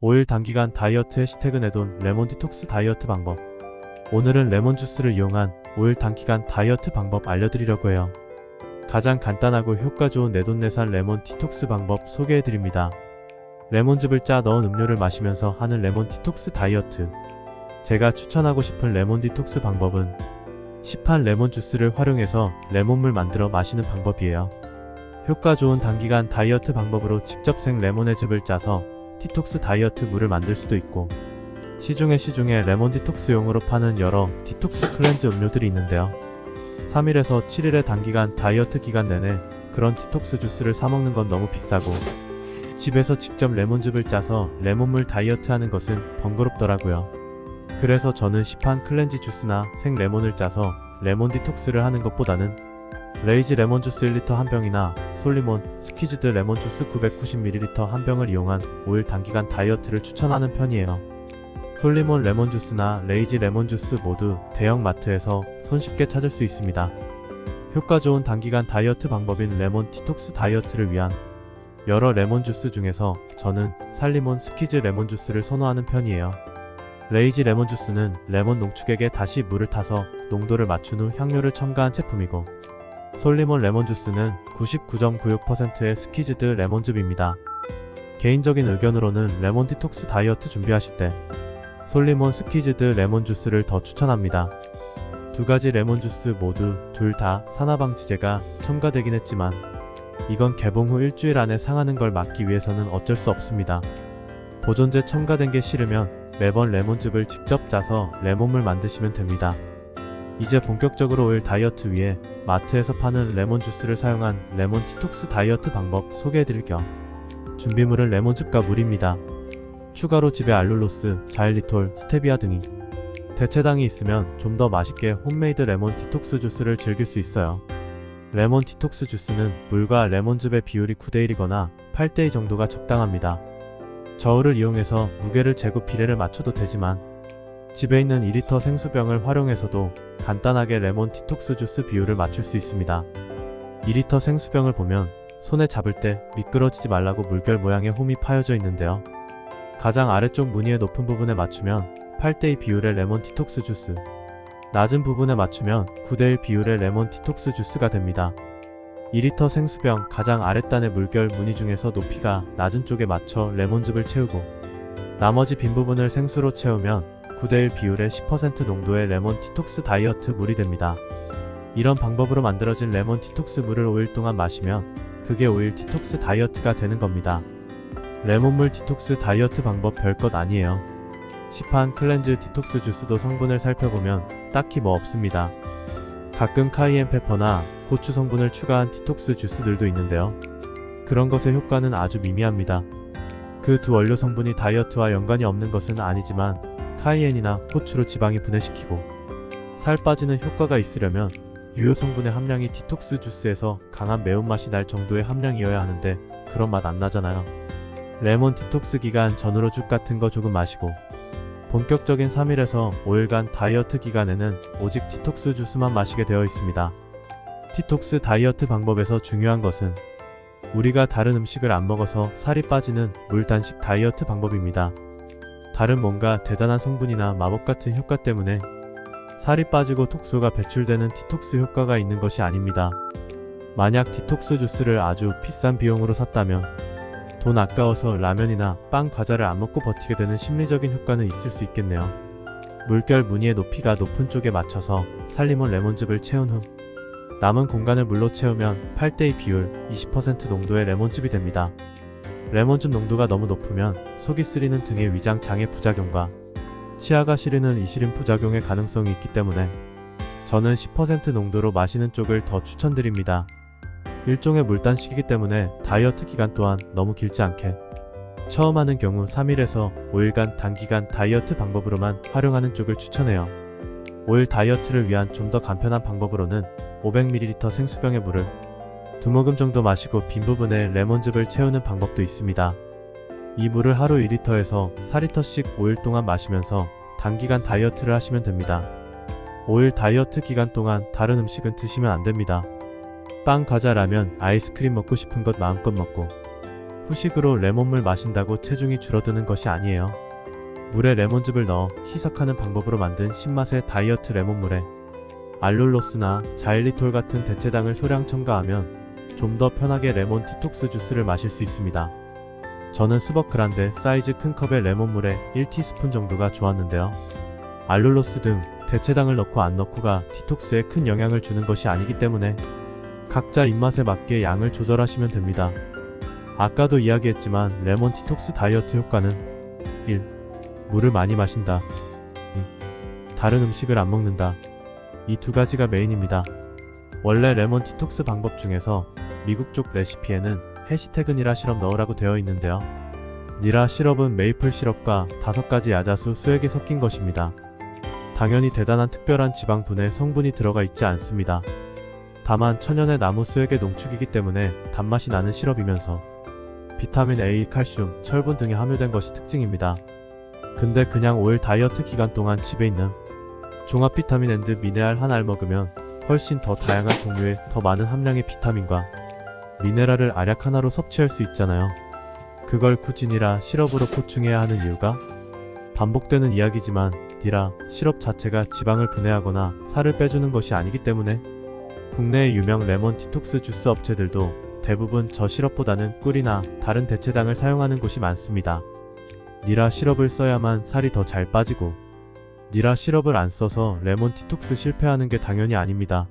5일 단기간 다이어트 해시태그 내돈 레몬 디톡스 다이어트 방법. 오늘은 레몬 주스를 이용한 5일 단기간 다이어트 방법 알려드리려고 해요. 가장 간단하고 효과 좋은 내돈내산 레몬 디톡스 방법 소개해드립니다. 레몬즙을 짜 넣은 음료를 마시면서 하는 레몬 디톡스 다이어트. 제가 추천하고 싶은 레몬 디톡스 방법은 시판 레몬 주스를 활용해서 레몬물 만들어 마시는 방법이에요. 효과 좋은 단기간 다이어트 방법으로 직접 생 레몬의 즙을 짜서 디톡스 다이어트 물을 만들 수도 있고, 시중에 레몬 디톡스용으로 파는 여러 디톡스 클렌즈 음료들이 있는데요. 3일에서 7일의 단기간 다이어트 기간 내내 그런 디톡스 주스를 사먹는 건 너무 비싸고, 집에서 직접 레몬즙을 짜서 레몬물 다이어트 하는 것은 번거롭더라고요. 그래서 저는 시판 클렌지 주스나 생 레몬을 짜서 레몬 디톡스를 하는 것보다는 레이지 레몬 주스 1리터 한 병이나 솔리몬 스퀴즈드 레몬 주스 990ml 한 병을 이용한 5일 단기간 다이어트를 추천하는 편이에요. 솔리몬 레몬 주스나 레이지 레몬 주스 모두 대형 마트에서 손쉽게 찾을 수 있습니다. 효과 좋은 단기간 다이어트 방법인 레몬 디톡스 다이어트를 위한 여러 레몬 주스 중에서 저는 살리몬 스퀴즈 레몬 주스를 선호하는 편이에요. 레이지 레몬 주스는 레몬 농축액에 다시 물을 타서 농도를 맞춘 후 향료를 첨가한 제품이고, 솔리몬 레몬 주스는 99.96%의 스퀴즈드 레몬즙입니다. 개인적인 의견으로는 레몬 디톡스 다이어트 준비하실 때 솔리몬 스퀴즈드 레몬 주스를 더 추천합니다. 두 가지 레몬 주스 모두 둘 다 산화방지제가 첨가되긴 했지만 이건 개봉 후 일주일 안에 상하는 걸 막기 위해서는 어쩔 수 없습니다. 보존제 첨가된 게 싫으면 매번 레몬즙을 직접 짜서 레몬물 만드시면 됩니다. 이제 본격적으로 5일 다이어트 위해 마트에서 파는 레몬 주스를 사용한 레몬 디톡스 다이어트 방법 소개해드릴 겸 준비물은 레몬즙과 물입니다. 추가로 집에 알룰로스, 자일리톨, 스테비아 등이 대체당이 있으면 좀 더 맛있게 홈메이드 레몬 디톡스 주스를 즐길 수 있어요. 레몬 디톡스 주스는 물과 레몬즙의 비율이 9대1이거나 8대2 정도가 적당합니다. 저울을 이용해서 무게를 재고 비례를 맞춰도 되지만 집에 있는 2리터 생수병을 활용해서도 간단하게 레몬 디톡스 주스 비율을 맞출 수 있습니다. 2리터 생수병을 보면 손에 잡을 때 미끄러지지 말라고 물결 모양의 홈이 파여져 있는데요. 가장 아래쪽 무늬의 높은 부분에 맞추면 8대2 비율의 레몬 디톡스 주스, 낮은 부분에 맞추면 9대1 비율의 레몬 디톡스 주스가 됩니다. 2리터 생수병 가장 아랫단의 물결 무늬 중에서 높이가 낮은 쪽에 맞춰 레몬즙을 채우고, 나머지 빈 부분을 생수로 채우면 9대1 비율의 10% 농도의 레몬 디톡스 다이어트 물이 됩니다. 이런 방법으로 만들어진 레몬 디톡스 물을 5일 동안 마시면 그게 5일 디톡스 다이어트가 되는 겁니다. 레몬물 디톡스 다이어트 방법 별것 아니에요. 시판 클렌즈 디톡스 주스도 성분을 살펴보면 딱히 뭐 없습니다. 가끔 카이엔 페퍼나 고추 성분을 추가한 디톡스 주스들도 있는데요. 그런 것의 효과는 아주 미미합니다. 그 두 원료 성분이 다이어트와 연관이 없는 것은 아니지만 카이엔이나 고추로 지방이 분해시키고 살 빠지는 효과가 있으려면 유효 성분의 함량이 디톡스 주스에서 강한 매운맛이 날 정도의 함량이어야 하는데 그런 맛 안 나잖아요. 레몬 디톡스 기간 전으로 죽 같은 거 조금 마시고 본격적인 3일에서 5일간 다이어트 기간에는 오직 디톡스 주스만 마시게 되어 있습니다. 디톡스 다이어트 방법에서 중요한 것은 우리가 다른 음식을 안 먹어서 살이 빠지는 물단식 다이어트 방법입니다. 다른 뭔가 대단한 성분이나 마법 같은 효과 때문에 살이 빠지고 독소가 배출되는 디톡스 효과가 있는 것이 아닙니다. 만약 디톡스 주스를 아주 비싼 비용으로 샀다면 돈 아까워서 라면이나 빵, 과자를 안 먹고 버티게 되는 심리적인 효과는 있을 수 있겠네요. 물결 무늬의 높이가 높은 쪽에 맞춰서 살리몬 레몬즙을 채운 후 남은 공간을 물로 채우면 8대2 비율 20% 농도의 레몬즙이 됩니다. 레몬즙 농도가 너무 높으면 속이 쓰리는 등의 위장 장애 부작용과 치아가 시리는 이시린 부작용의 가능성이 있기 때문에 저는 10% 농도로 마시는 쪽을 더 추천드립니다. 일종의 물단식이기 때문에 다이어트 기간 또한 너무 길지 않게 처음 하는 경우 3일에서 5일간 단기간 다이어트 방법으로만 활용하는 쪽을 추천해요. 5일 다이어트를 위한 좀 더 간편한 방법으로는 500ml 생수병의 물을 2모금 정도 마시고 빈 부분에 레몬즙을 채우는 방법도 있습니다. 이 물을 하루 2리터에서 4리터씩 5일 동안 마시면서 단기간 다이어트를 하시면 됩니다. 5일 다이어트 기간 동안 다른 음식은 드시면 안 됩니다. 빵, 과자, 라면, 아이스크림 먹고 싶은 것 마음껏 먹고 후식으로 레몬물 마신다고 체중이 줄어드는 것이 아니에요. 물에 레몬즙을 넣어 희석하는 방법으로 만든 신맛의 다이어트 레몬물에 알룰로스나 자일리톨 같은 대체당을 소량 첨가하면 좀 더 편하게 레몬 디톡스 주스를 마실 수 있습니다. 저는 스벅그란데 사이즈 큰 컵의 레몬물에 1티스푼 정도가 좋았는데요. 알룰로스 등 대체당을 넣고 안 넣고가 디톡스에 큰 영향을 주는 것이 아니기 때문에 각자 입맛에 맞게 양을 조절하시면 됩니다. 아까도 이야기했지만 레몬 디톡스 다이어트 효과는 1. 물을 많이 마신다. 2. 다른 음식을 안 먹는다. 이 두 가지가 메인입니다. 원래 레몬 디톡스 방법 중에서 미국 쪽 레시피에는 해시태그 니라 시럽 넣으라고 되어 있는데요. 니라 시럽은 메이플 시럽과 5가지 야자수 수액이 섞인 것입니다. 당연히 대단한 특별한 지방분해 성분이 들어가 있지 않습니다. 다만 천연의 나무 수액의 농축이기 때문에 단맛이 나는 시럽이면서 비타민 A, 칼슘, 철분 등이 함유된 것이 특징입니다. 근데 그냥 5일 다이어트 기간 동안 집에 있는 종합 비타민 앤드 미네랄 하나를 먹으면 훨씬 더 다양한 종류의 더 많은 함량의 비타민과 미네랄을 알약 하나로 섭취할 수 있잖아요. 그걸 굳이 니라 시럽으로 보충해야 하는 이유가? 반복되는 이야기지만 니라 시럽 자체가 지방을 분해하거나 살을 빼주는 것이 아니기 때문에 국내의 유명 레몬 디톡스 주스 업체들도 대부분 저 시럽보다는 꿀이나 다른 대체당을 사용하는 곳이 많습니다. 니라 시럽을 써야만 살이 더 잘 빠지고 니라 시럽을 안 써서 레몬 디톡스 실패하는 게 당연히 아닙니다.